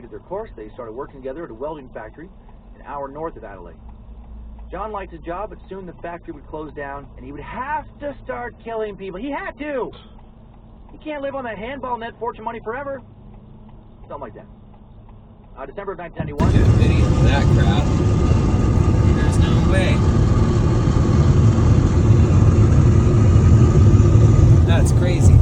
completed their course, they started working together at a welding factory an hour north of Adelaide. John liked his job, but soon the factory would close down, and he would have to start killing people. He had to! He can't live on that handball net fortune money forever. Something like that. December of 1991. Get a video of that crap. There's no way. That's crazy.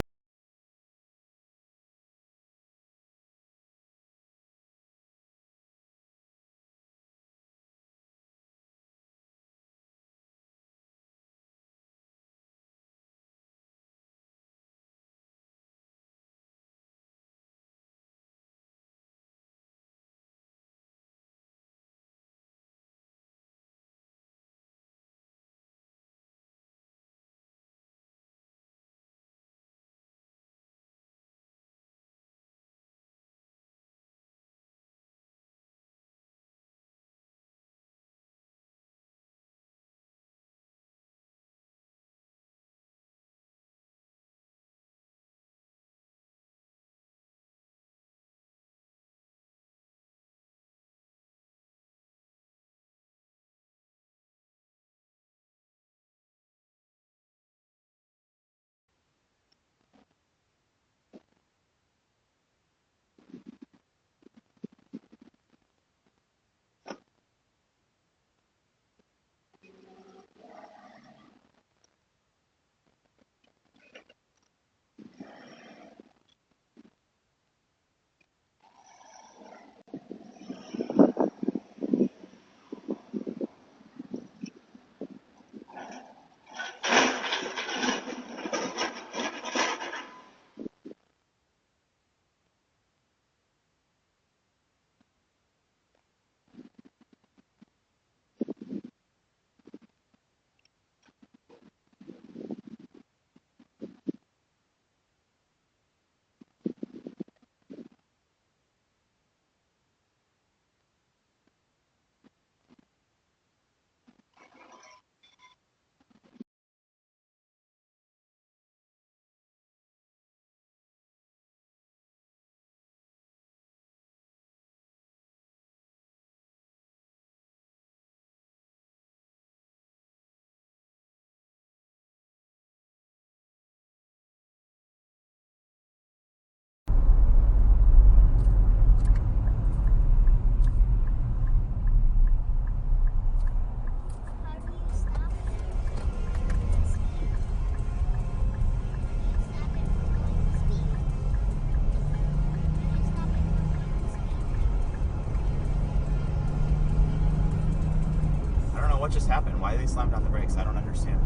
What just happened? Why did they slam down the brakes? I don't understand.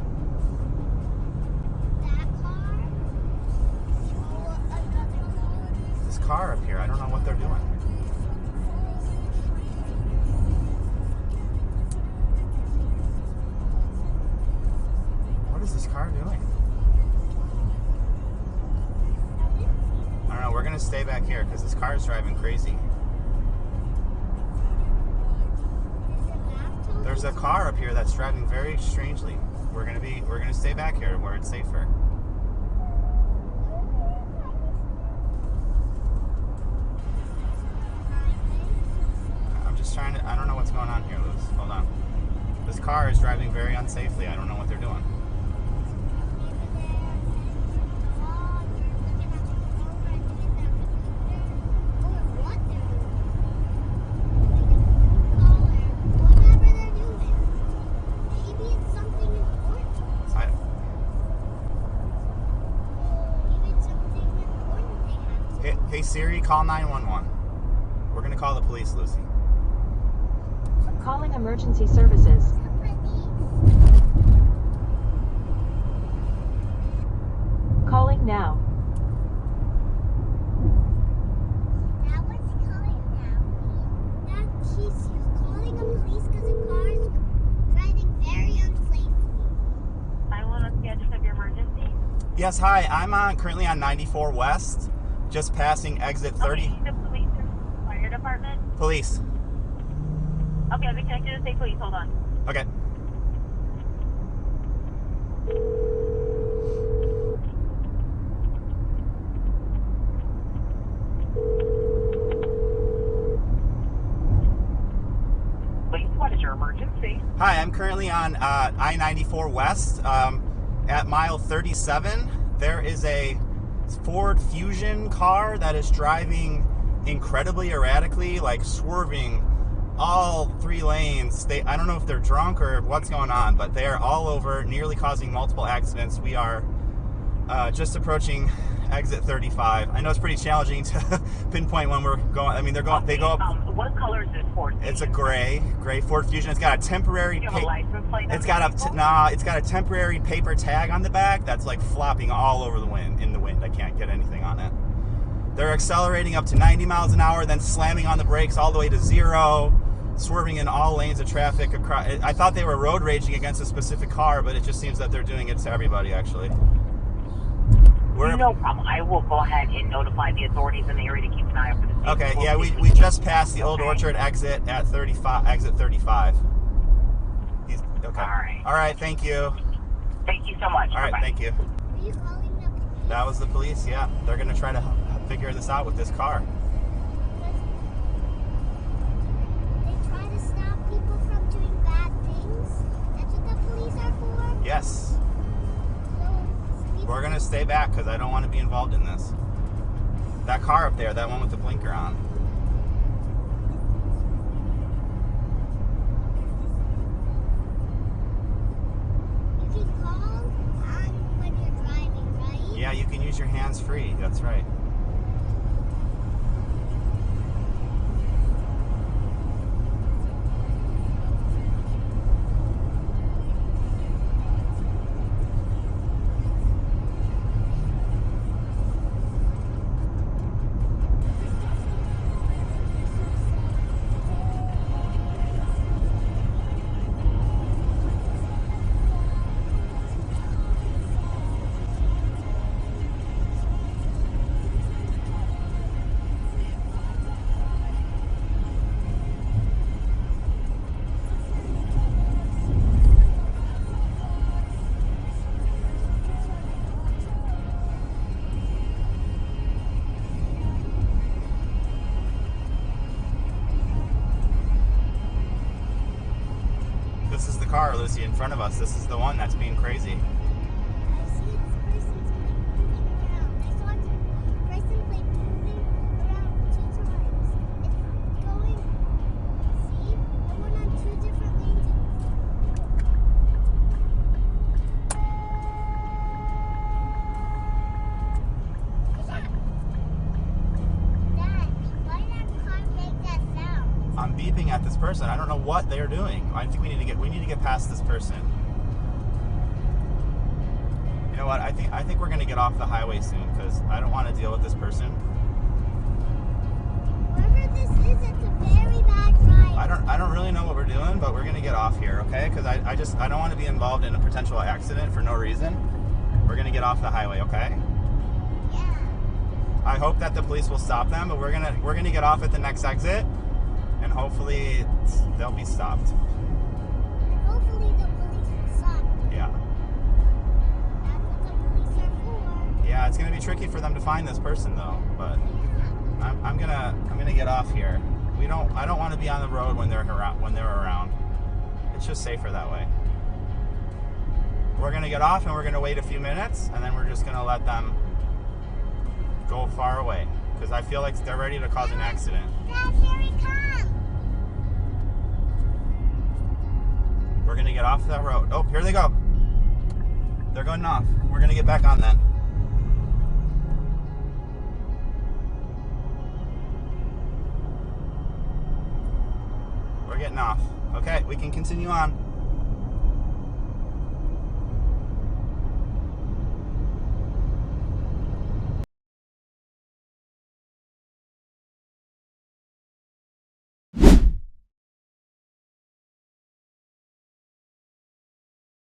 That car? This car up here, I don't know what they're doing. What is this car doing? I don't know, we're gonna stay back here because this car is driving crazy. There's a car up here that's driving very strangely. We're gonna stay back here where it's safer. I'm just trying to, I don't know what's going on here, Luz. Hold on. This car is driving very unsafely. I don't know what they're doing. Hey Siri, call 911. We're gonna call the police, Lucy. Calling emergency services. Calling now. That was calling now. That she's calling the police because the car is driving very unsafely. 911, can I just have your emergency? Yes, hi. I'm currently on 94 West, just passing exit 30. Okay, the police or fire department? Police. Okay, I'll be connected to state police. Hold on. Okay. Hi, I'm currently on I-94 West at mile 37. There is a Ford Fusion car that is driving incredibly erratically, like swerving all 3 lanes. I don't know if they're drunk or what's going on, but they are all over, nearly causing multiple accidents. We are just approaching exit 35. I know it's pretty challenging to pinpoint when we're going. I mean, they go up. What color is this Ford? It's a gray Ford Fusion. It's got a temporary. Do you have a license plate? It's got a temporary paper tag on the back that's like flopping all over the wind. In the wind, I can't get anything on it. They're accelerating up to 90 miles an hour, then slamming on the brakes all the way to 0, swerving in all lanes of traffic. I thought they were road raging against a specific car, but it just seems that they're doing it to everybody, actually. No problem. I will go ahead and notify the authorities in the area to keep an eye out for this. Okay, yeah, we just passed the Old Orchard exit at 35. Exit 35. Okay. All right, thank you. Thank you so much. All right, Bye-bye. thank you. Are you calling the police? That was the police, yeah. They're going to try to figure this out with this car. They try to stop people from doing bad things? That's what the police are for? Yes. So, We're going to stay back because I don't want to be involved in this. That car up there, that one with the blinker on. you can call on when you're driving, right? Yeah, you can use your hands free. That's right. This is the car, Lucy, in front of us. This is the one that's being crazy. I see this person's moving around. I saw the person like moving around 2 times. It's going, see? It went on 2 different lanes. Dad, why did that car make that sound? I'm beeping at this person. I don't know what they're doing. I think we need to get past this person. You know what? I think we're gonna get off the highway soon because I don't want to deal with this person. Whoever this is, it's a very bad driver. I don't really know what we're doing, but we're gonna get off here, okay? Because I don't want to be involved in a potential accident for no reason. We're gonna get off the highway, okay? Yeah. I hope that the police will stop them, but we're gonna get off at the next exit, and hopefully they'll be stopped. And hopefully the police will stop. Yeah. That's what the police are for. Yeah, it's gonna be tricky for them to find this person though, but I'm gonna get off here. I don't want to be on the road when they're around. It's just safer that way. We're gonna get off and we're gonna wait a few minutes, and then we're just gonna let them go far away because I feel like they're ready to cause an accident. Dad, here he comes. We're gonna get off that road. Oh, here they go. They're going off. We're gonna get back on then. We're getting off. Okay, we can continue on.